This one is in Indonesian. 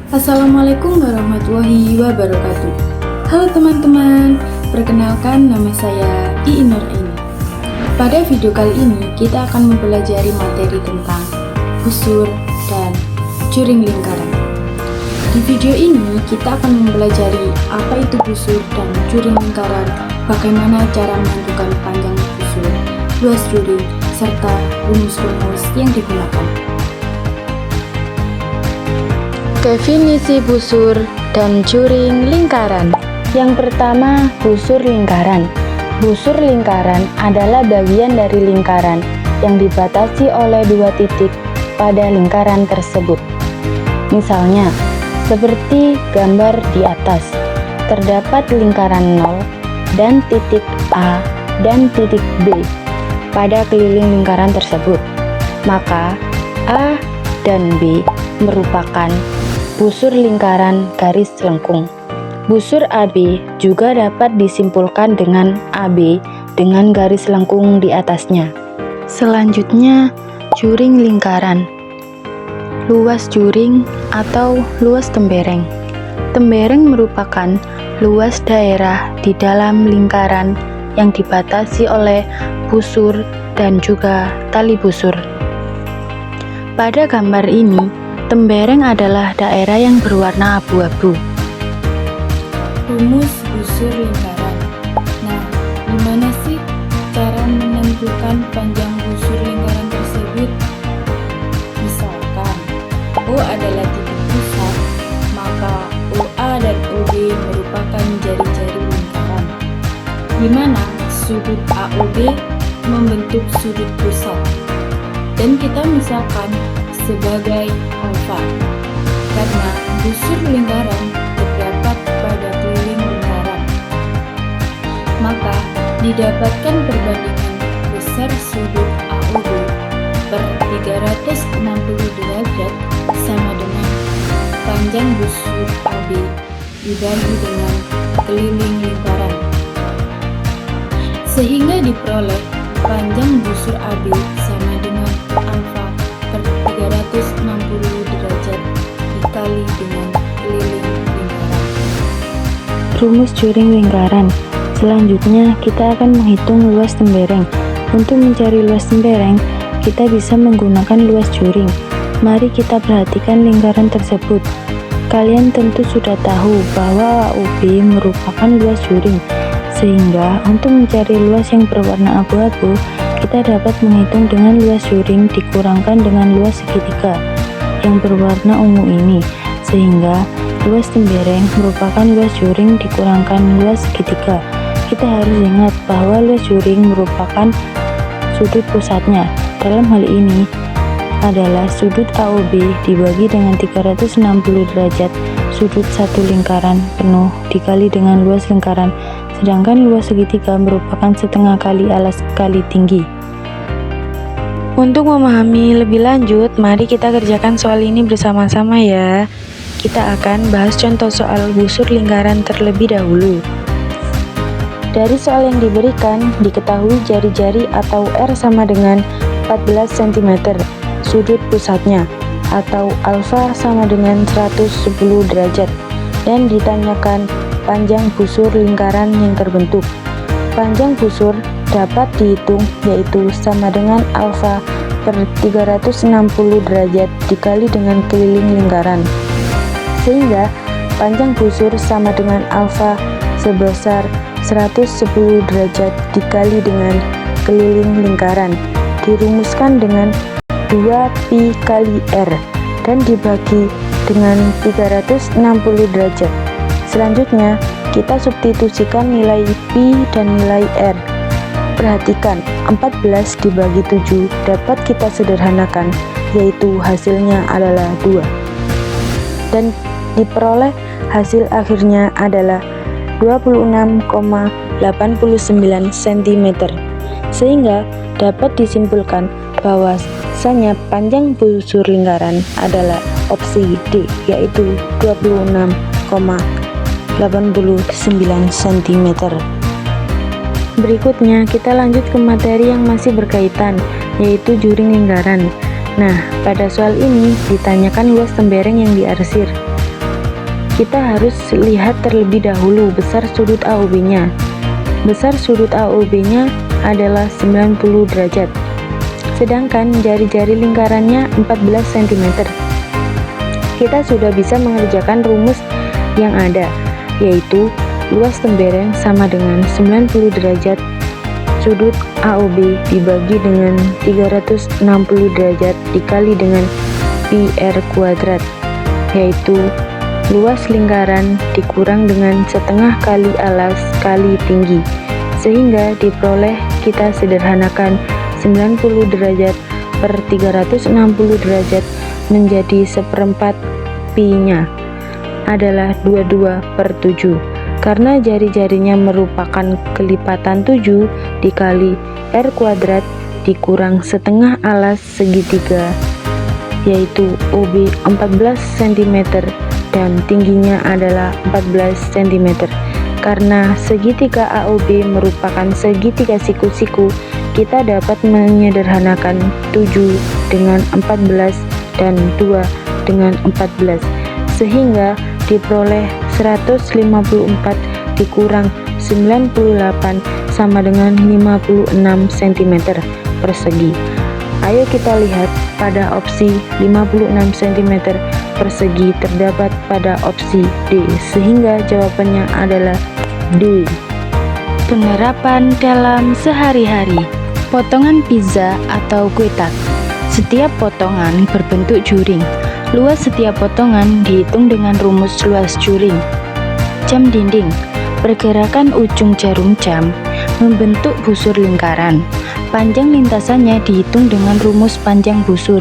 Assalamualaikum warahmatullahi wabarakatuh. Halo teman-teman, perkenalkan nama saya Ii Nur Aini. Pada video kali ini kita akan mempelajari materi tentang busur dan juring lingkaran. Di video ini kita akan mempelajari apa itu busur dan juring lingkaran, bagaimana cara menentukan panjang busur, luas juring, serta rumus-rumus yang digunakan. Definisi busur dan juring lingkaran. Yang pertama, busur lingkaran. Busur lingkaran adalah bagian dari lingkaran yang dibatasi oleh dua titik pada lingkaran tersebut. Misalnya, seperti gambar di atas, terdapat lingkaran 0 dan titik A dan titik B pada keliling lingkaran tersebut. Maka, A dan B merupakan busur lingkaran garis lengkung. Busur AB juga dapat disimpulkan dengan AB dengan garis lengkung di atasnya. Selanjutnya, juring lingkaran. Luas juring atau luas tembereng. Tembereng merupakan luas daerah di dalam lingkaran yang dibatasi oleh busur dan juga tali busur. Pada gambar ini, tembereng adalah daerah yang berwarna abu-abu. Rumus busur lingkaran. Nah, gimana sih cara menentukan panjang busur lingkaran tersebut? Misalkan O adalah titik pusat, maka OA dan OB merupakan jari-jari lingkaran, di mana sudut AOB membentuk sudut pusat. Dan kita misalkan sebagai alfa, karena busur lingkaran terdapat pada keliling lingkaran, maka didapatkan perbandingan besar sudut AOB per 360 derajat sama dengan panjang busur AB dibagi dengan keliling lingkaran, sehingga diperoleh panjang busur AB sama dengan alfa per 360 derajat dikali dengan keliling lingkaran. Rumus juring lingkaran. Selanjutnya, kita akan menghitung luas tembereng. Untuk mencari luas tembereng, kita bisa menggunakan luas juring. Mari kita perhatikan lingkaran tersebut. Kalian tentu sudah tahu bahwa AOB merupakan luas juring, sehingga untuk mencari luas yang berwarna abu-abu, kita dapat menghitung dengan luas juring dikurangkan dengan luas segitiga yang berwarna ungu ini, sehingga luas tembereng merupakan luas juring dikurangkan luas segitiga. Kita harus ingat bahwa luas juring merupakan sudut pusatnya. Dalam hal ini adalah sudut AOB dibagi dengan 360 derajat sudut satu lingkaran penuh dikali dengan luas lingkaran, sedangkan luas segitiga merupakan setengah kali alas kali tinggi. Untuk memahami lebih lanjut, mari kita kerjakan soal ini bersama-sama ya. Kita akan bahas contoh soal busur lingkaran terlebih dahulu. Dari soal yang diberikan, diketahui jari-jari atau R sama dengan 14 cm sudut pusatnya, atau alfa sama dengan 110 derajat, dan ditanyakan panjang busur lingkaran yang terbentuk. Panjang busur dapat dihitung, yaitu sama dengan alfa per 360 derajat dikali dengan keliling lingkaran, sehingga panjang busur sama dengan alfa sebesar 110 derajat dikali dengan keliling lingkaran, dirumuskan dengan 2pi kali R dan dibagi dengan 360 derajat. Selanjutnya, kita substitusikan nilai pi dan nilai R. Perhatikan, 14 dibagi 7 dapat kita sederhanakan, yaitu hasilnya adalah 2. Dan diperoleh hasil akhirnya adalah 26,89 cm. Sehingga dapat disimpulkan bahwasanya panjang busur lingkaran adalah opsi D, yaitu 26,89 cm. Berikutnya kita lanjut ke materi yang masih berkaitan, yaitu juring lingkaran. Nah, pada soal ini ditanyakan luas tembereng yang diarsir. kita harus lihat terlebih dahulu besar sudut AOB-nya. Besar sudut AOB-nya adalah 90 derajat. Sedangkan jari-jari lingkarannya 14 cm. Kita sudah bisa mengerjakan rumus yang ada, yaitu luas tembereng sama dengan 90 derajat sudut AOB dibagi dengan 360 derajat dikali dengan pi r kuadrat, yaitu luas lingkaran dikurang dengan setengah kali alas kali tinggi, sehingga diperoleh, kita sederhanakan, 90 derajat per 360 derajat menjadi 1/4 pi-nya adalah 22/7, karena jari-jarinya merupakan kelipatan 7 dikali r kuadrat dikurang setengah alas segitiga, yaitu OB 14 cm dan tingginya adalah 14 cm. Karena segitiga AOB merupakan segitiga siku-siku, kita dapat menyederhanakan 7 dengan 14 dan 2 dengan 14, sehingga diperoleh 154 dikurang 98 sama dengan 56 cm persegi. Ayo kita lihat pada opsi 56 cm persegi terdapat pada opsi D, sehingga jawabannya adalah D. Penerapan dalam sehari-hari. Potongan pizza atau kue tart. Setiap potongan berbentuk juring. Luas setiap potongan dihitung dengan rumus luas juring. Jam dinding. Pergerakan ujung jarum jam membentuk busur lingkaran. Panjang lintasannya dihitung dengan rumus panjang busur